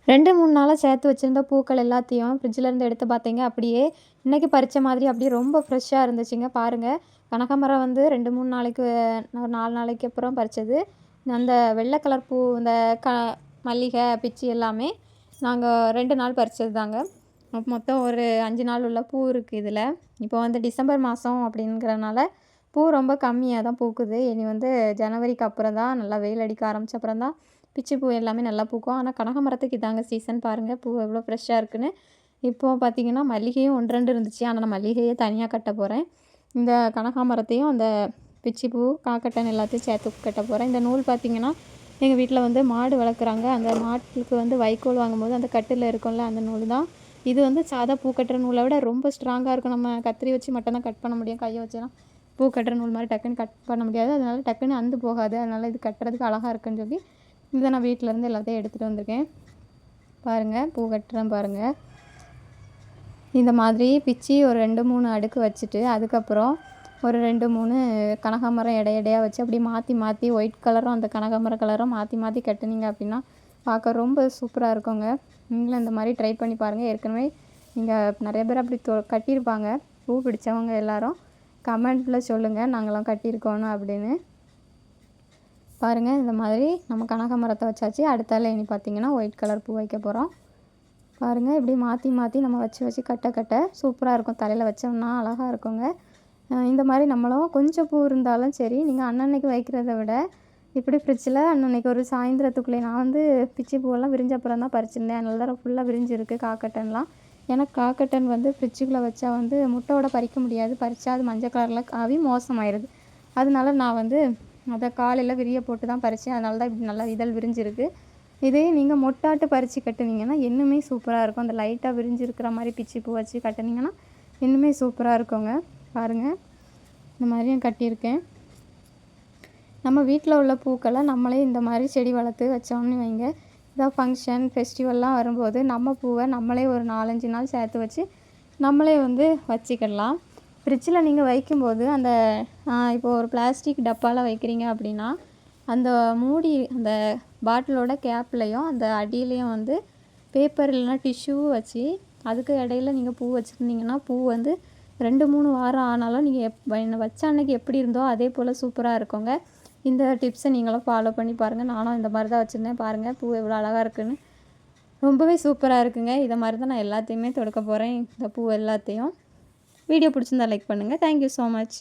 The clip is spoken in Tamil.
2, 3 நாளா சேர்த்து வச்சிருந்த பூக்கள் எல்லாத்தையும் ஃப்ரிட்ஜ்லேருந்து எடுத்து பார்த்தீங்க, அப்படியே இன்னைக்கு பறிச்ச மாதிரி அப்படியே ரொம்ப ஃப்ரெஷ்ஷா இருந்துச்சுங்க. பாருங்க, கனகாமரம் வந்து 2, 3 நாளைக்கு ஒரு 4 நாளைக்கு அப்புறம் பறிச்சது. அந்த வெள்ளை கலர் பூ இந்த மல்லிகை, பிச்சி எல்லாமே நாங்க 2 நாள் பறிச்சது தாங்க. மொத்தம் ஒரு 5 நாள் உள்ள பூ இருக்குது இதில. இப்போ வந்து டிசம்பர் மாதம் அப்படிங்கிறனால பூ ரொம்ப கம்மியா தான் பூக்குது. இனி வந்து ஜனவரிக்கு அப்புறம் தான் நல்லா வெயில் அடிக்க ஆரம்பிச்ச அப்புறம் தான் பிச்சி பூ எல்லாமே நல்லா பூக்கும். ஆனால் கனகாமரத்துக்கு இதாங்க சீசன். பாருங்கள் பூ எவ்வளோ ஃப்ரெஷ்ஷாக இருக்குன்னு. இப்போது பார்த்திங்கன்னா மல்லிகையும் 1, 2 இருந்துச்சு. ஆனால் நான் மல்லிகையே தனியாக கட்ட போகிறேன். இந்த கனகாமரத்தையும் அந்த பிச்சி பூ, காக்கட்டன் எல்லாத்தையும் சேர்த்து கட்ட போகிறேன். இந்த நூல் பார்த்திங்கன்னா எங்கள் வீட்டில் வந்து மாடு வளர்க்குறாங்க. அந்த மாட்டுக்கு வந்து வைக்கோல் வாங்கும்போது அந்த கட்டில் இருக்கும்ல, அந்த நூல் தான். இது வந்து சாதா பூ கட்டுற நூலை விட ரொம்ப ஸ்ட்ராங்காக இருக்கும். நம்ம கத்திரி வச்சு மட்டும் தான் கட் பண்ண முடியும். கையை வச்சுலாம் பூ கட்டுற நூல் மாதிரி டக்குன்னு கட் பண்ண முடியாது. அதனால் டக்குன்னு அந்து போகாது. அதனால் இது கட்டுறதுக்கு அழகாக இருக்குன்னு சொல்லி இதை நான் வீட்டிலேருந்து எல்லாத்தையும் எடுத்துகிட்டு வந்திருக்கேன். பாருங்கள், பூ கட்டுறேன் பாருங்கள். இந்த மாதிரி பிச்சி ஒரு 2, 3 அடுக்கு வச்சுட்டு அதுக்கப்புறம் ஒரு 2, 3 கனகாமரம் எடையாக வச்சு அப்படியே மாற்றி மாற்றி ஒயிட் கலரும் அந்த கனகாமர கலரும் மாற்றி மாற்றி கட்டுனீங்க அப்படின்னா பார்க்க ரொம்ப சூப்பராக இருக்குங்க. நீங்களும் இந்த மாதிரி ட்ரை பண்ணி பாருங்கள். ஏற்கனவே நீங்கள் நிறைய பேர் அப்படி கட்டியிருப்பாங்க. பூ பிடிச்சவங்க எல்லோரும் கமெண்ட்டில் சொல்லுங்கள், நாங்களாம் கட்டியிருக்கோன்னு அப்படின்னு. பாருங்கள், இந்த மாதிரி நம்ம கனகாமரத்தை வச்சாச்சு. அடுத்தால இனி பார்த்திங்கன்னா ஒயிட் கலர் பூ வைக்க போகிறோம். பாருங்கள், இப்படி மாற்றி மாற்றி நம்ம வச்சு கட்ட கட்ட சூப்பராக இருக்கும். தலையில் வச்சோம்னா அழகாக இருக்குங்க. இந்த மாதிரி நம்மளும் கொஞ்சம் பூ இருந்தாலும் சரி, நீங்கள் அன்னன்னைக்கு வைக்கிறத விட இப்படி ஃப்ரிட்ஜில் அன்னன்னைக்கு ஒரு சாயந்தரத்துக்குள்ளே நான் வந்து பிச்சி பூவெல்லாம் விரிஞ்ச அப்புறம் தான் பறிச்சிருந்தேன். அதனால தான் ஃபுல்லாக விரிஞ்சிருக்கு காக்கட்டன்லாம். ஏன்னா காக்கட்டன் வந்து ஃப்ரிட்ஜுக்குள்ளே வச்சா வந்து முட்டையோட பறிக்க முடியாது. பறித்தா அது மஞ்சள் கலரில் காவி மோசமாயிருது. அதனால நான் வந்து அதை காலையில் விரிய போட்டு தான் பறித்தேன். அதனால தான் இப்படி நல்லா இதழ் விரிஞ்சிருக்கு. இதே நீங்கள் மொட்டாட்டு பறித்து கட்டுனீங்கன்னா இன்னுமே சூப்பராக இருக்கும். அந்த லைட்டாக விரிஞ்சிருக்கிற மாதிரி பிச்சி பூ வச்சு கட்டுனீங்கன்னா இன்னுமே சூப்பராக இருக்குங்க. பாருங்கள், இந்த மாதிரியும் கட்டியிருக்கேன். நம்ம வீட்டில் உள்ள பூக்களை நம்மளே இந்த மாதிரி செடி வளர்த்து வச்சோம்னு வைங்க, இதான் ஃபங்க்ஷன் ஃபெஸ்டிவல்லாம் வரும்போது நம்ம பூவை நம்மளே ஒரு 4, 5 நாள் சேர்த்து வச்சு நம்மளே வந்து வச்சுக்கிடலாம். ஃப்ரிட்ஜில் நீங்கள் வைக்கும்போது அந்த இப்போ ஒரு பிளாஸ்டிக் டப்பாவில் வைக்கிறீங்க அப்படின்னா அந்த மூடி அந்த பாட்டிலோட கேப்லேயும் அந்த அடியிலையும் வந்து பேப்பர் இல்லைனா டிஷ்யூ வச்சு அதுக்கு இடையில நீங்கள் பூ வச்சுருந்தீங்கன்னா பூ வந்து 2, 3 வாரம் ஆனாலும் நீங்கள் வச்ச அன்னைக்கு எப்படி இருந்தோ அதே போல் சூப்பராக இருக்குங்க. இந்த டிப்ஸை நீங்களும் ஃபாலோ பண்ணி பாருங்கள். நானும் இந்த மாதிரி தான் வச்சுருந்தேன். பாருங்கள், பூ எவ்வளோ அழகாக இருக்குன்னு. ரொம்பவே சூப்பராக இருக்குங்க. இதை மாதிரி தான் நான் எல்லாத்தையுமே தொடுக்க போகிறேன். இந்த பூ எல்லாத்தையும். வீடியோ பிடிச்சிருந்தா லைக் பண்ணுங்கள். Thank you so much.